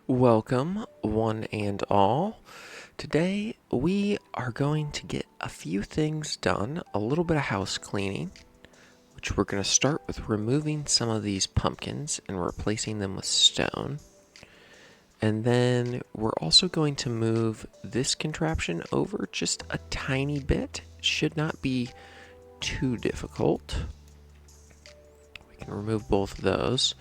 Welcome, one and all. Today we are going to get a few things done, a little bit of house cleaning, which we're going to start with removing some of these pumpkins and replacing them with stone. And then we're also going to move this contraption over just a tiny bit. It should not be too difficult. We can remove both of those.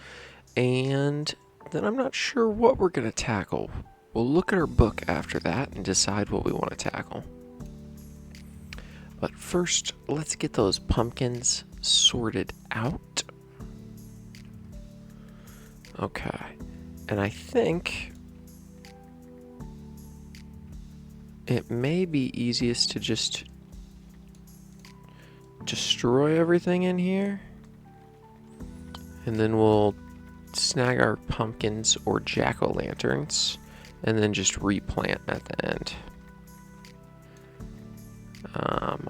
And then I'm not sure what we're going to tackle. We'll look at our book after that and decide what we want to tackle. But first, let's get those pumpkins sorted out. Okay. And I think it may be easiest to just destroy everything in here. And then we'll snag our pumpkins or jack-o'-lanterns and then just replant at the end.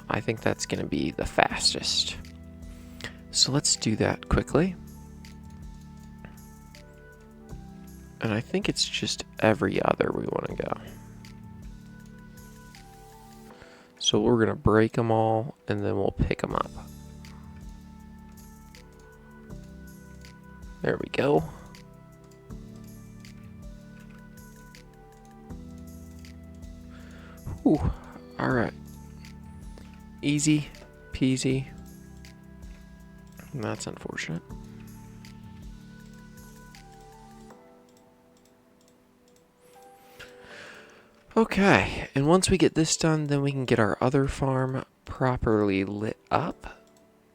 I think that's going to be the fastest. So let's do that quickly. And I think it's just every other we want to go. So we're going to break them all and then we'll pick them up. There we go. Whew. All right. Easy peasy. That's unfortunate. Okay, and once we get this done, then we can get our other farm properly lit up.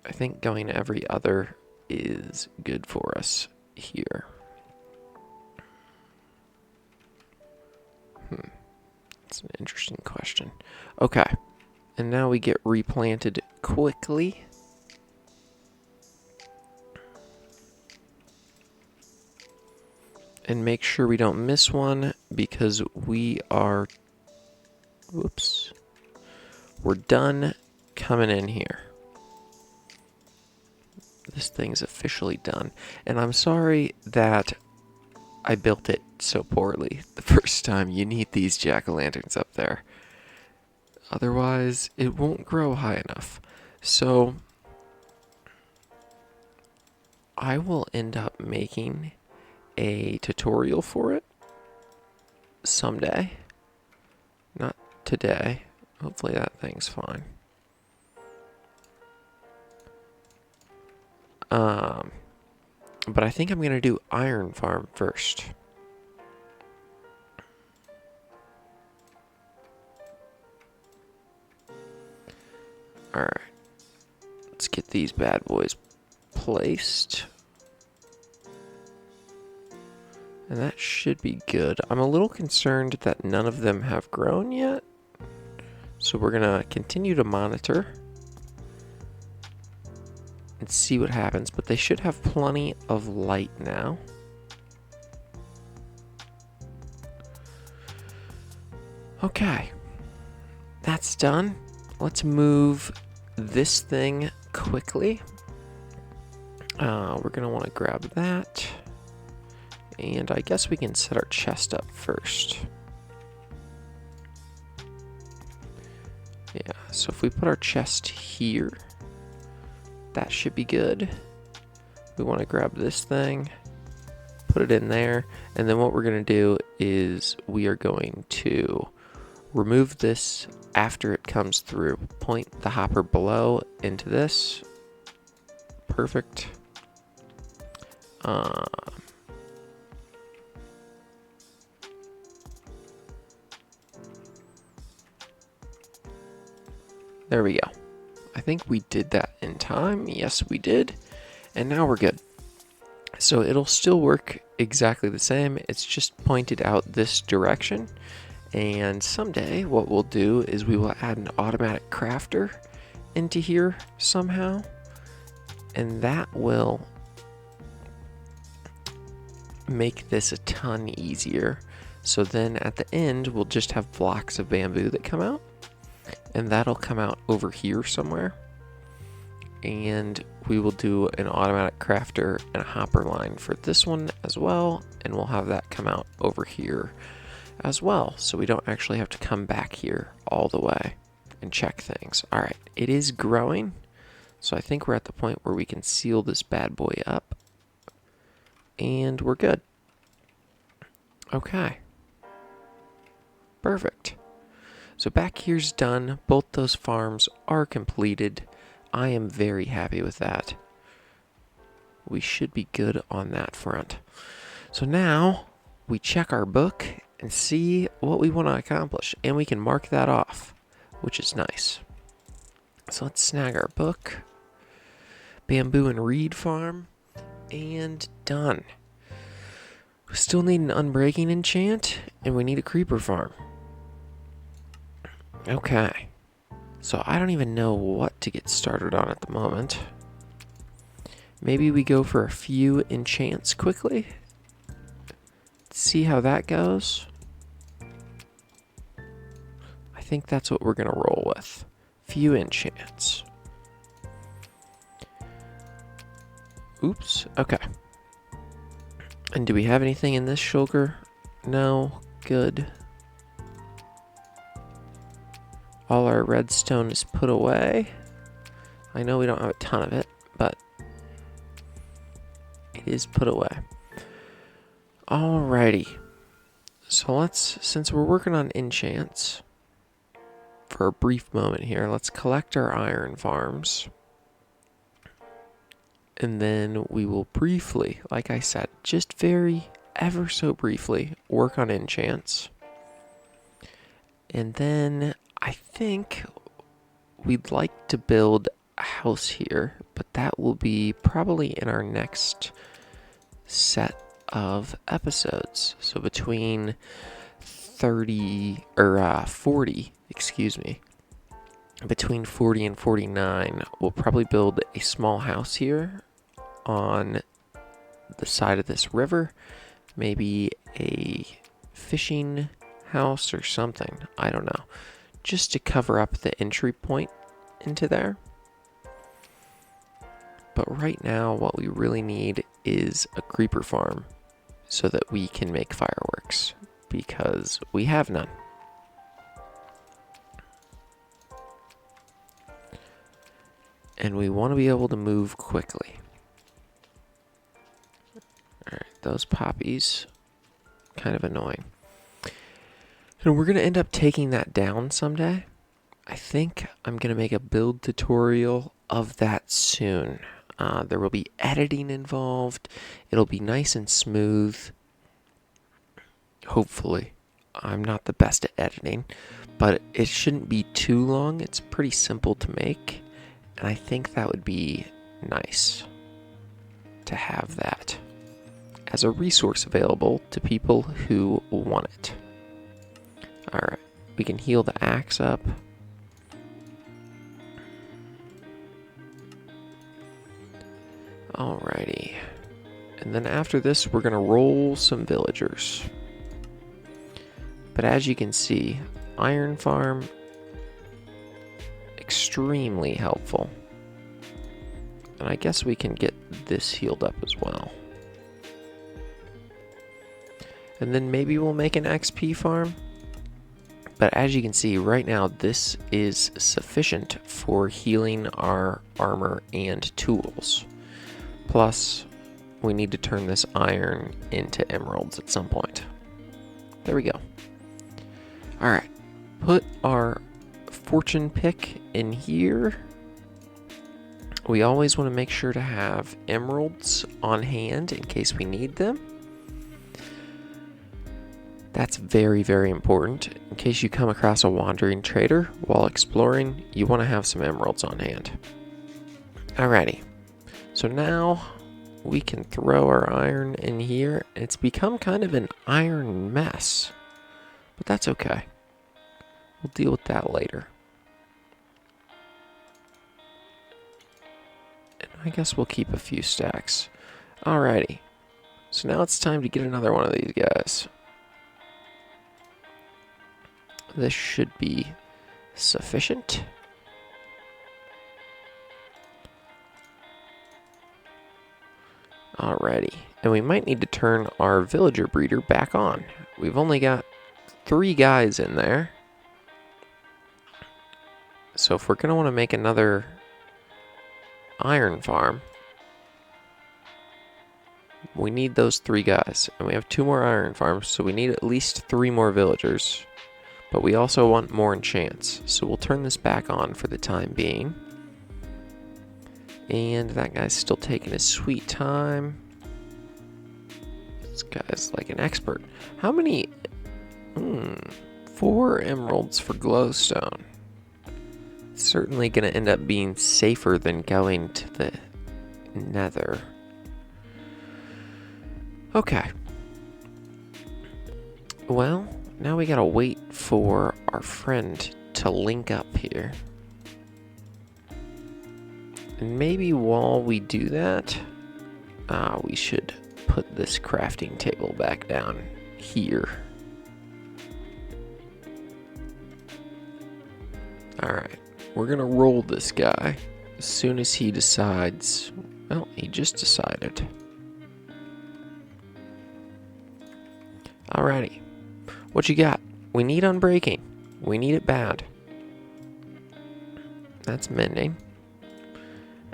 I think going every other is good for us here. That's an interesting question. Okay, and now we get replanted quickly. And make sure we don't miss one because we are, we're done coming in here. This thing's officially done. And I'm sorry that I built it so poorly the first time. You need these jack-o'-lanterns up there. Otherwise, it won't grow high enough. So, I will end up making a tutorial for it someday. Not today. Hopefully that thing's fine. But I think I'm going to do Iron Farm first. Alright. Let's get these bad boys placed. And that should be good. I'm a little concerned that none of them have grown yet. So we're going to continue to monitor and see what happens, but they should have plenty of light now. Okay, that's done. Let's move this thing quickly. We're gonna want to grab that, and I guess we can set our chest up first. Yeah, so if we put our chest here, that should be good. We want to grab this thing, put it in there, and then what we're going to do is we are going to remove this after it comes through. Point the hopper below into this. Perfect. There we go. I think we did that in time. Yes, we did. And now we're good. So it'll still work exactly the same. It's just pointed out this direction. And someday what we'll do is we will add an automatic crafter into here somehow. And that will make this a ton easier. So then at the end, we'll just have blocks of bamboo that come out. And that'll come out over here somewhere. and we will do an automatic crafter and a hopper line for this one as well, and we'll have that come out over here as well, so we don't actually have to come back here all the way and check things. All right, it is growing, so I think we're at the point where we can seal this bad boy up, and we're good. Okay, perfect. So back here's done. Both those farms are completed. I am very happy with that. We should be good on that front. So now we check our book and see what we want to accomplish, and we can mark that off, which is nice. So let's snag our book. Bamboo and reed farm, and done. We still need an unbreaking enchant, and we need a creeper farm. Okay, so I don't even know what to get started on at the moment. Maybe we go for a few enchants quickly. See how that goes. I think that's what we're going to roll with. Few enchants. Oops, okay. And do we have anything in this shulker? No, good. All our redstone is put away. I know we don't have a ton of it, but it is put away. Alrighty. So since we're working on enchants, for a brief moment here, let's collect our iron farms. And then we will briefly, like I said, just ever so briefly, work on enchants. And then I think we'd like to build a house here, but that will be probably in our next set of episodes. So between 40, between 40 and 49, we'll probably build a small house here on the side of this river. Maybe a fishing house or something. I don't know. Just to cover up the entry point into there. But right now, what we really need is a creeper farm so that we can make fireworks, because we have none. And we want to be able to move quickly. Alright, those poppies, kind of annoying. And we're going to end up taking that down someday. I think I'm going to make a build tutorial of that soon. There will be editing involved. It'll be nice and smooth. Hopefully. I'm not the best at editing, but it shouldn't be too long. It's pretty simple to make, and I think that would be nice to have that as a resource available to people who want it. Alright, we can heal the axe up. Alrighty. And then after this, we're going to roll some villagers. But as you can see, iron farm, extremely helpful. And I guess we can get this healed up as well. And then maybe we'll make an XP farm. But as you can see, right now, this is sufficient for healing our armor and tools. Plus, we need to turn this iron into emeralds at some point. There we go. Alright, put our fortune pick in here. We always want to make sure to have emeralds on hand in case we need them. That's very, very important. In case you come across a wandering trader while exploring, you want to have some emeralds on hand. Alrighty. So now we can throw our iron in here. It's become kind of an iron mess, but that's okay. We'll deal with that later. And I guess we'll keep a few stacks. Alrighty. So now it's time to get another one of these guys. This should be sufficient. Alrighty. And we might need to turn our villager breeder back on. We've only got 3 guys in there. So if we're going to want to make another iron farm, we need those 3 guys. And we have 2 more iron farms, so we need at least 3 more villagers. But we also want more enchants. So we'll turn this back on for the time being. And that guy's still taking his sweet time. This guy's like an expert. How many? 4 emeralds for glowstone. Certainly going to end up being safer than going to the nether. Okay. Well, now we gotta wait for our friend to link up here. And maybe while we do that, we should put this crafting table back down here. Alright, we're gonna roll this guy as soon as he decides. Well, he just decided. Alrighty, what you got? We need Unbreaking. We need it bad. That's mending.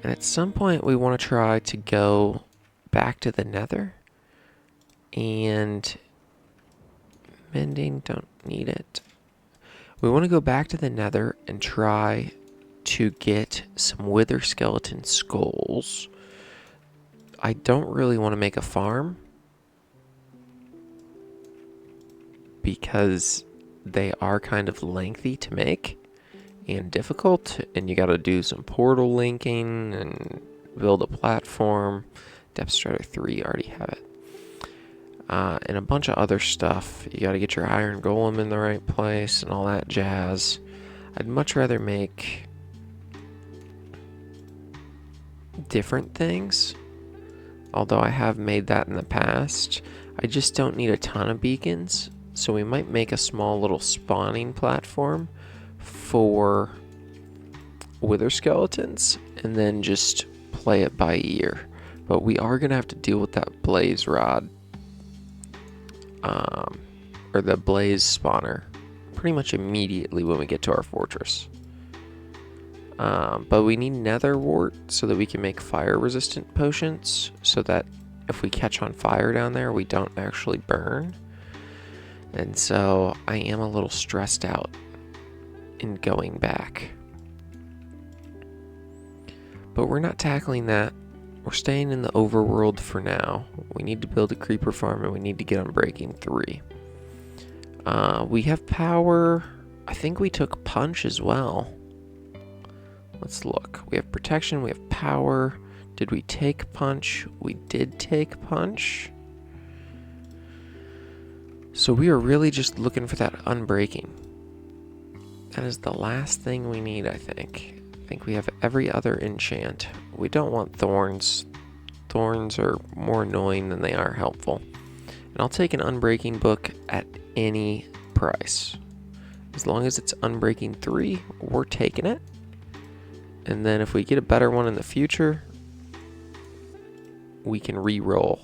And at some point we want to try to go back to the nether. And mending, don't need it. We want to go back to the nether and try to get some wither skeleton skulls. I don't really want to make a farm, because they are kind of lengthy to make and difficult, and you got to do some portal linking and build a platform. Depth Strider 3, already have it. And a bunch of other stuff. You got to get your iron golem in the right place and all that jazz. I'd much rather make different things, although I have made that in the past. I just don't need a ton of beacons. So we might make a small little spawning platform for wither skeletons and then just play it by ear. But we are going to have to deal with that blaze rod, or the blaze spawner, pretty much immediately when we get to our fortress. But we need nether wart so that we can make fire resistant potions, so that if we catch on fire down there, we don't actually burn. And so I am a little stressed out in going back. But we're not tackling that. We're staying in the overworld for now. We need to build a creeper farm and we need to get Unbreaking 3. We have power. I think we took punch as well. Let's look. We have protection, we have power. Did we take punch? We did take punch. So we are really just looking for that Unbreaking. That is the last thing we need, I think. I think we have every other enchant. We don't want thorns. Thorns are more annoying than they are helpful. And I'll take an Unbreaking book at any price. As long as it's Unbreaking 3, we're taking it. And then if we get a better one in the future, we can re-roll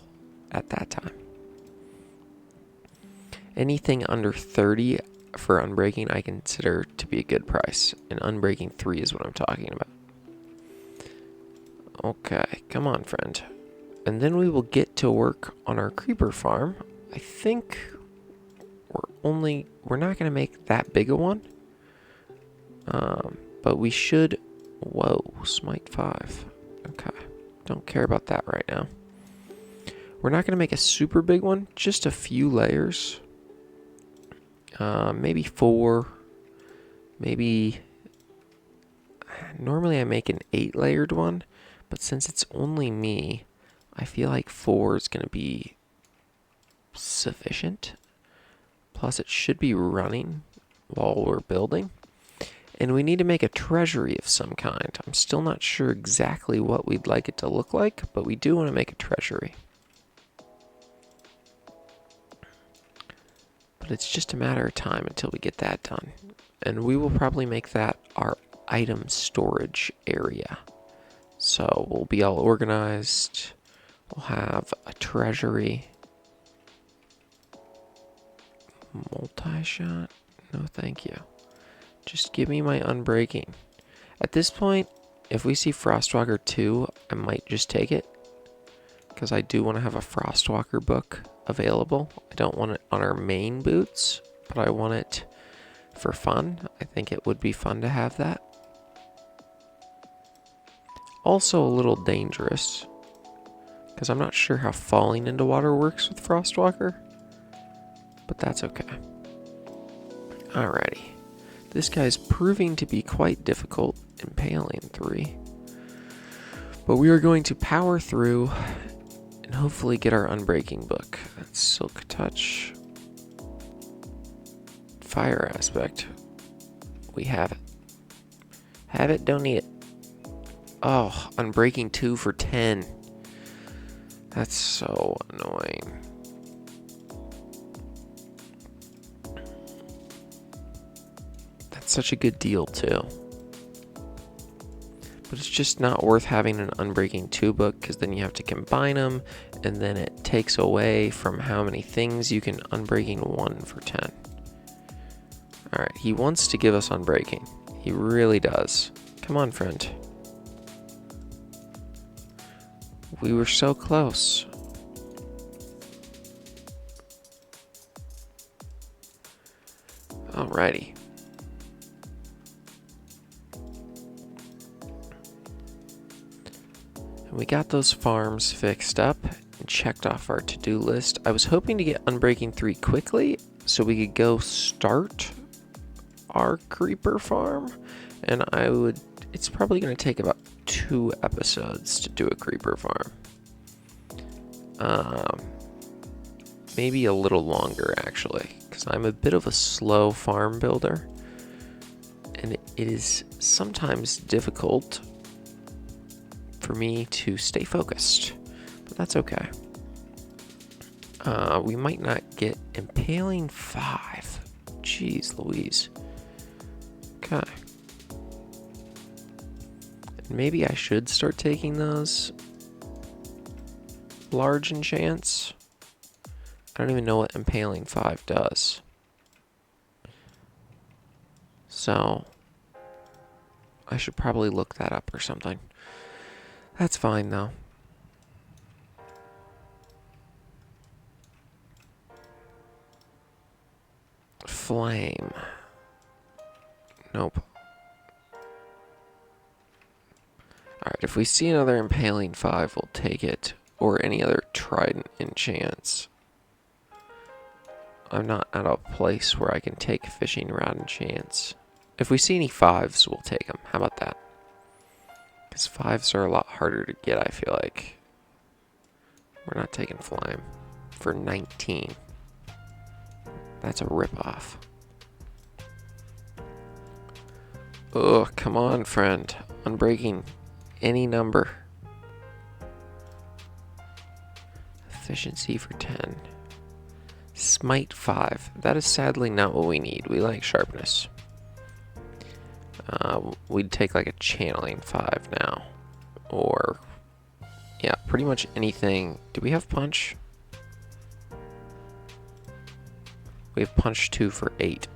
at that time. Anything under 30 for Unbreaking I consider to be a good price. And Unbreaking 3 is what I'm talking about. Okay, come on, friend. And then we will get to work on our creeper farm. I think we're not going to make that big a one. But we should... Whoa, Smite 5. Okay, don't care about that right now. We're not going to make a super big one, just a few layers. Maybe 4. Maybe... Normally I make an 8-layered one, but since it's only me, I feel like 4 is going to be sufficient. Plus it should be running while we're building. And we need to make a treasury of some kind. I'm still not sure exactly what we'd like it to look like, but we do want to make a treasury. But it's just a matter of time until we get that done. And we will probably make that our item storage area. So we'll be all organized. We'll have a treasury. Multi-shot? No, thank you. Just give me my Unbreaking. At this point, if we see Frostwalker 2, I might just take it. Because I do want to have a Frostwalker book available. I don't want it on our main boots, but I want it for fun. I think it would be fun to have that. Also a little dangerous, because I'm not sure how falling into water works with Frostwalker, but that's okay. Alrighty. This guy's proving to be quite difficult, Impaling 3. But we are going to power through and hopefully get our Unbreaking book. That's Silk Touch. Fire Aspect. We have it. Have it, don't need it. Oh, Unbreaking 2 for 10. That's so annoying. That's such a good deal, too. But it's just not worth having an Unbreaking 2 book, because then you have to combine them, and then it takes away from how many things you can Unbreaking 1 for 10. Alright, he wants to give us Unbreaking. He really does. Come on, friend. We were so close. Alrighty. And we got those farms fixed up and checked off our to-do list. I was hoping to get Unbreaking 3 quickly so we could go start our creeper farm. And it's probably going to take about 2 episodes to do a creeper farm. Maybe a little longer, actually, because I'm a bit of a slow farm builder, and it is sometimes difficult for me to stay focused, but that's okay. We might not get Impaling 5. Jeez Louise. Okay. Maybe I should start taking those large enchants. I don't even know what Impaling 5 does. So, I should probably look that up or something. That's fine, though. Flame. Nope. Alright, if we see another Impaling 5, we'll take it. Or any other Trident enchants. I'm not at a place where I can take fishing rod enchants. If we see any 5s, we'll take them. How about that? Because 5s are a lot harder to get, I feel like. We're not taking Flame. For 19. That's a ripoff. Oh, come on, friend. Unbreaking any number. Efficiency for 10. Smite 5. That is sadly not what we need. We like sharpness. We'd take like a channeling 5 now. Or, yeah, pretty much anything. Do we have punch? We have punch 2 for 8.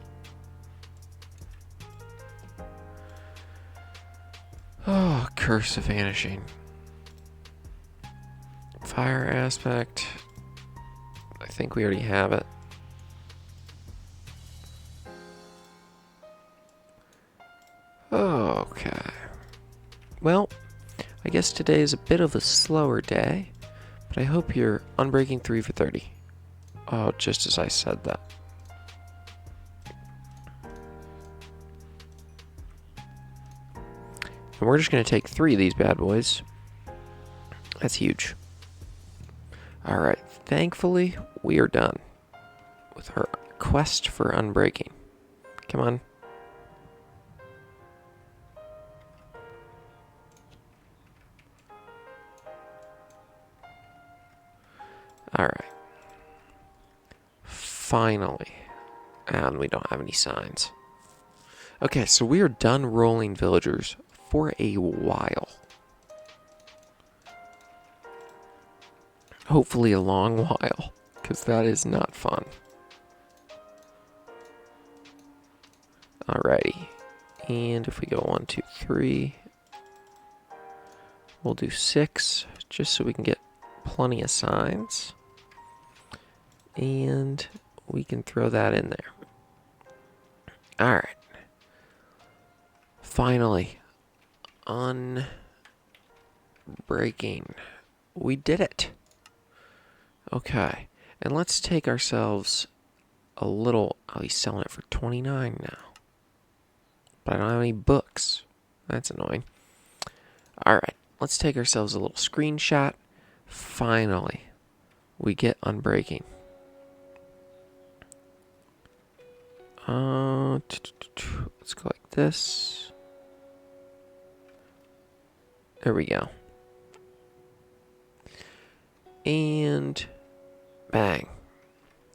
Oh, Curse of Vanishing. Fire Aspect. I think we already have it. Okay. Well, I guess today is a bit of a slower day, but I hope you're Unbreaking 3 for 30. Oh, just as I said that. And we're just going to take 3 of these bad boys. That's huge. Alright, thankfully, we are done with our quest for Unbreaking. Come on. Alright. Finally. And we don't have any signs. Okay, so we are done rolling villagers for a while. Hopefully a long while, because that is not fun. Alrighty. And if we go 1, 2, 3, we'll do 6, just so we can get plenty of signs. And we can throw that in there. Alright. Finally. Unbreaking. We did it. Okay. And let's take ourselves a little... Oh, he's selling it for $29 now. But I don't have any books. That's annoying. Alright. Let's take ourselves a little screenshot. Finally. We get Unbreaking. Let's go like this. There we go. And bang.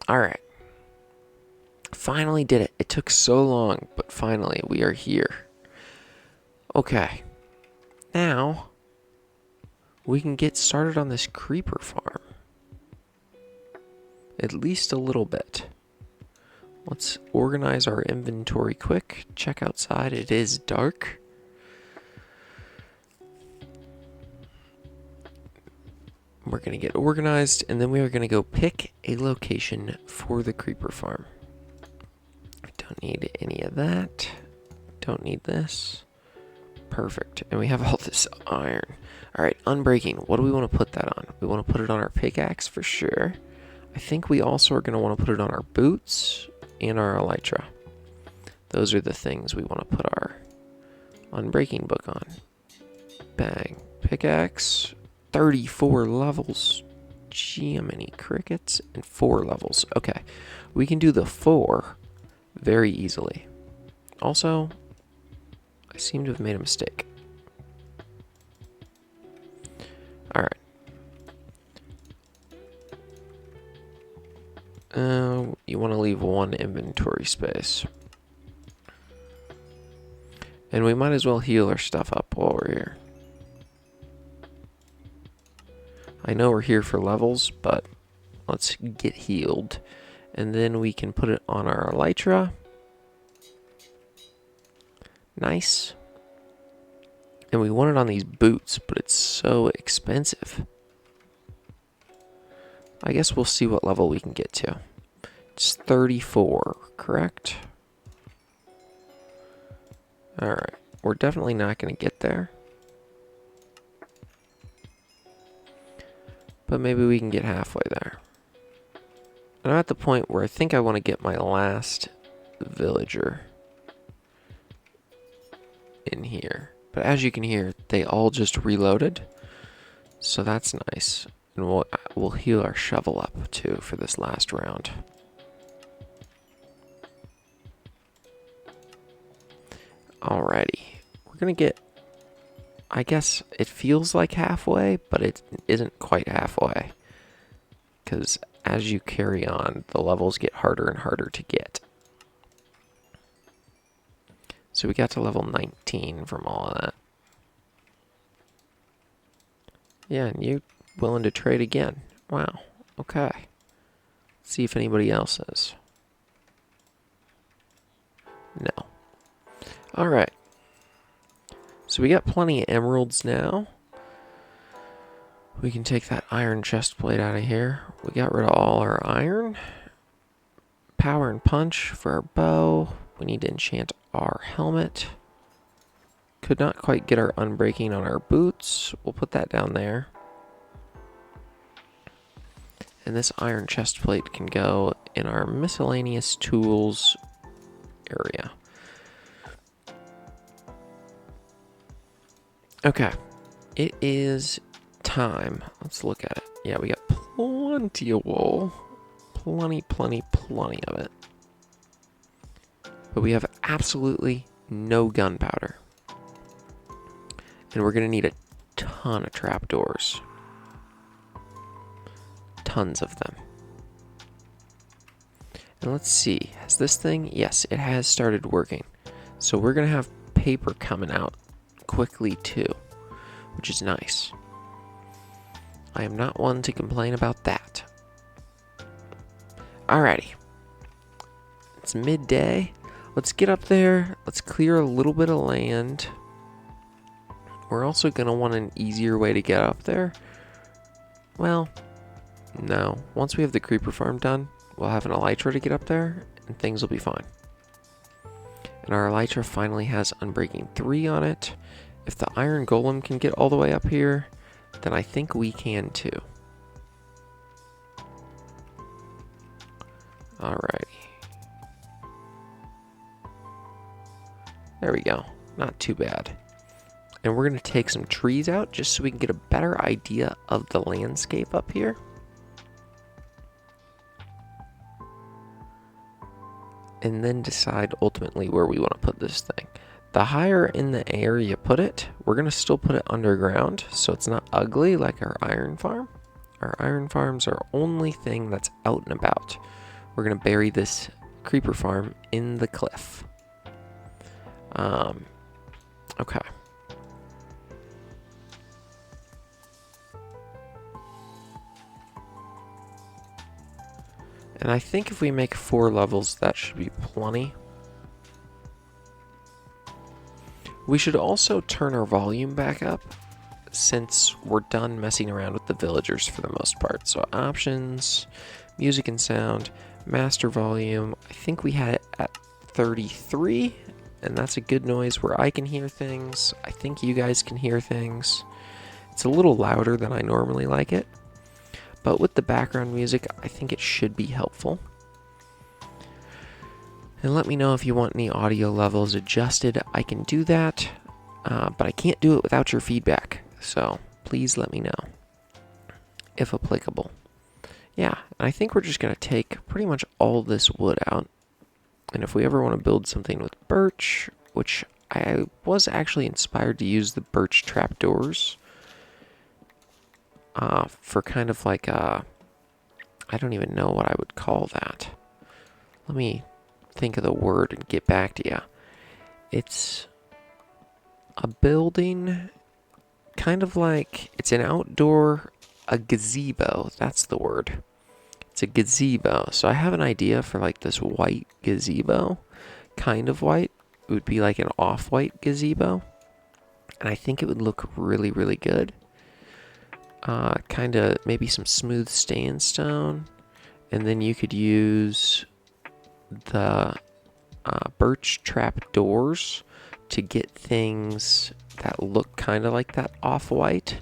Alright. Finally did it. It took so long, but finally we are here. Okay. Now, we can get started on this creeper farm. At least a little bit. Let's organize our inventory quick. Check outside. It is dark. We're going to get organized, and then we are going to go pick a location for the creeper farm. I don't need any of that. Don't need this. Perfect. And we have all this iron. All right, Unbreaking. What do we want to put that on? We want to put it on our pickaxe for sure. I think we also are going to want to put it on our boots and our elytra. Those are the things we want to put our Unbreaking book on. Bang. Pickaxe. 34 levels. Jiminy crickets. And 4 levels. Okay. We can do the 4 very easily. Also, I seem to have made a mistake. Alright. You want to leave 1 inventory space. And we might as well heal our stuff up while we're here. I know we're here for levels, but let's get healed. And then we can put it on our elytra. Nice. And we want it on these boots, but it's so expensive. I guess we'll see what level we can get to. It's 34, correct? Alright. We're definitely not going to get there. But maybe we can get halfway there. And I'm at the point where I think I want to get my last villager in here. But as you can hear, they all just reloaded. So that's nice. And we'll heal our shovel up too for this last round. Alrighty. We're going to get, I guess it feels like halfway, but it isn't quite halfway. Because as you carry on, the levels get harder and harder to get. So we got to level 19 from all of that. Yeah, and you willing to trade again. Wow. Okay. Let's see if anybody else is. No. Alright. So we got plenty of emeralds now. We can take that iron chest plate out of here. We got rid of all our iron. Power and punch for our bow. We need to enchant our helmet. Could not quite get our Unbreaking on our boots. We'll put that down there. And this iron chest plate can go in our miscellaneous tools area. Okay. It is time. Let's look at it. Yeah, we got plenty of wool. Plenty of it. But we have absolutely no gunpowder. And we're going to need a ton of trapdoors. Tons of them. And let's see. Has this thing? Yes, it has started working. So we're going to have paper coming out quickly too, which is nice. I am not one to complain about that. Alrighty. It's midday. Let's get up there. Let's clear a little bit of land. We're also going to want an easier way to get up there. Well, no. Once we have the creeper farm done, we'll have an elytra to get up there, and things will be fine. And our elytra finally has Unbreaking 3 on it. If the iron golem can get all the way up here, then I think we can too. Alrighty. There we go. Not too bad. And we're going to take some trees out just so we can get a better idea of the landscape up here. And then decide ultimately where we want to put this thing. The higher in the air you put it, we're going to still put it underground so it's not ugly like our iron farm. Our iron farms are only thing that's out and about. We're going to bury this creeper farm in the cliff. Okay. And I think if we make 4 levels, that should be plenty. We should also turn our volume back up since we're done messing around with the villagers for the most part. So options, music and sound, master volume. I think we had it at 33, and that's a good noise where I can hear things. I think you guys can hear things. It's a little louder than I normally like it. But with the background music, I think it should be helpful. And let me know if you want any audio levels adjusted. I can do that, but I can't do it without your feedback. So please let me know, if applicable. Yeah, I think we're just going to take pretty much all this wood out. And if we ever want to build something with birch, which I was actually inspired to use the birch trapdoors. For kind of like I don't even know what I would call that. Let me think of the word and get back to you. It's a building, kind of like, it's an outdoor, a gazebo, that's the word. It's a gazebo. So I have an idea for like this white gazebo, kind of white. It would be like an off-white gazebo. And I think it would look really, really good. Kind of maybe some smooth sandstone, and then you could use the birch trap doors to get things that look kind of like that off-white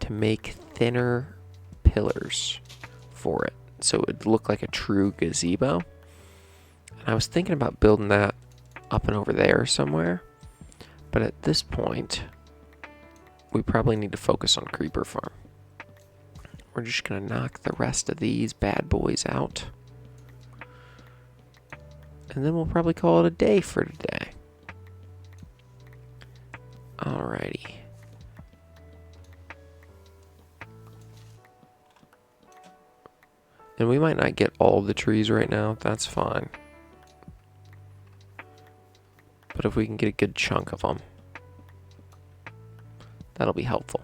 to make thinner pillars for it, so it would look like a true gazebo. And I was thinking about building that up and over there somewhere, but at this point we probably need to focus on creeper farm. We're just going to knock the rest of these bad boys out. And then we'll probably call it a day for today. Alrighty. And we might not get all the trees right now. That's fine. But if we can get a good chunk of them, that'll be helpful.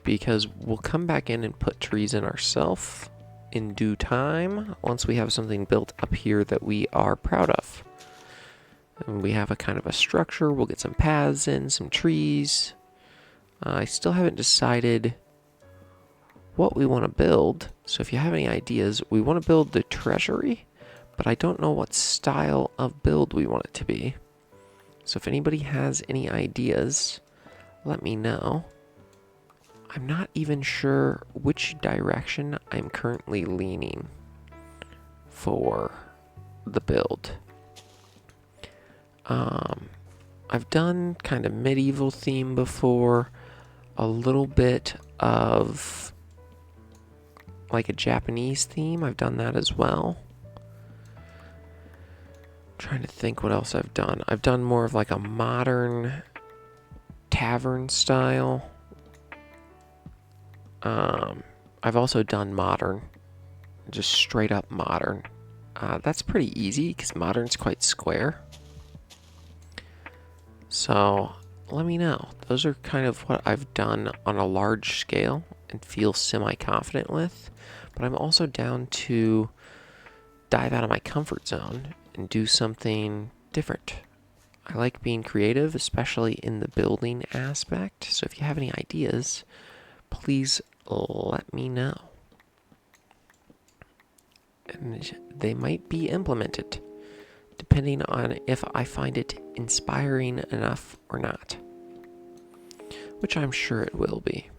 Because we'll come back in and put trees in ourselves in due time once we have something built up here that we are proud of. And we have a kind of a structure. We'll get some paths in, some trees. I still haven't decided what we want to build. So if you have any ideas, we want to build the treasury, but I don't know what style of build we want it to be. So if anybody has any ideas, let me know. I'm not even sure which direction I'm currently leaning for the build. I've done kind of medieval theme before, a little bit of like a Japanese theme. I've done that as well. Trying to think what else I've done. I've done more of like a modern tavern style. I've also done modern, just straight up modern. That's pretty easy because modern's quite square. So let me know. Those are kind of what I've done on a large scale and feel semi-confident with. But I'm also down to dive out of my comfort zone and do something different. I like being creative, especially in the building aspect. So if you have any ideas, please let me know. And they might be implemented, depending on if I find it inspiring enough or not, which I'm sure it will be.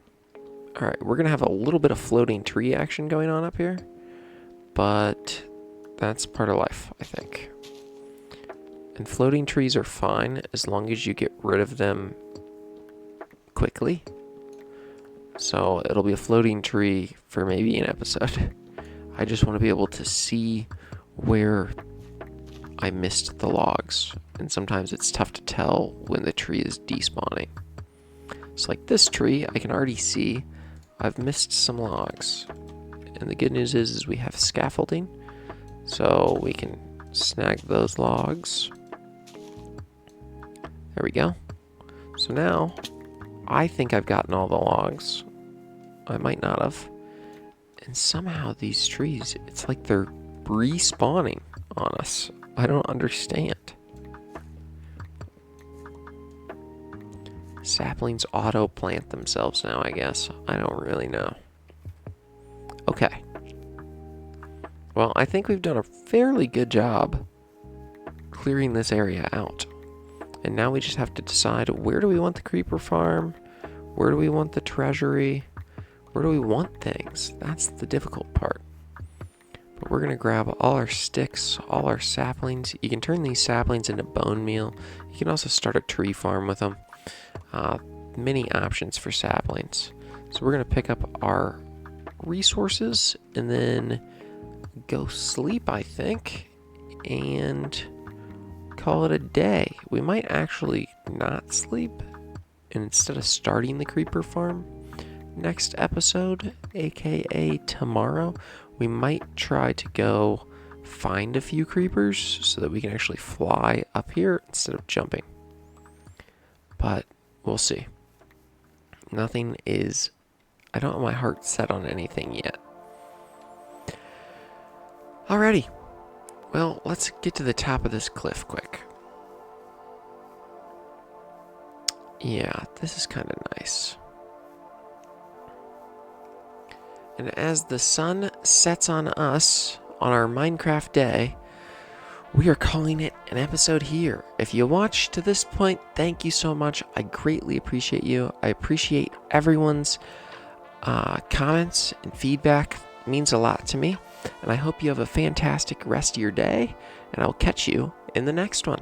All right, we're going to have a little bit of floating tree action going on up here, but that's part of life, I think. And floating trees are fine as long as you get rid of them quickly. So it'll be a floating tree for maybe an episode. I just want to be able to see where I missed the logs. And sometimes it's tough to tell when the tree is despawning. So like this tree, I can already see I've missed some logs. And the good news is we have scaffolding. So we can snag those logs. There we go. So now, I think I've gotten all the logs. I might not have. And somehow these trees, it's like they're respawning on us. I don't understand. Saplings auto-plant themselves now, I guess. I don't really know. Okay. Well, I think we've done a fairly good job clearing this area out. And now we just have to decide, where do we want the creeper farm? Where do we want the treasury? Where do we want things? That's the difficult part. But we're going to grab all our sticks, all our saplings. You can turn these saplings into bone meal. You can also start a tree farm with them. Many options for saplings. So we're going to pick up our resources and then go sleep, I think. And call it a day. We might actually not sleep, and instead of starting the creeper farm next episode, aka tomorrow, we might try to go find a few creepers so that we can actually fly up here instead of jumping. But we'll see. Nothing is, I don't have my heart set on anything yet. Alrighty. Well, let's get to the top of this cliff quick. Yeah, this is kind of nice. And as the sun sets on us on our Minecraft day, we are calling it an episode here. If you watched to this point, thank you so much. I greatly appreciate you. I appreciate everyone's comments and feedback. It means a lot to me. And I hope you have a fantastic rest of your day. And I will catch you in the next one.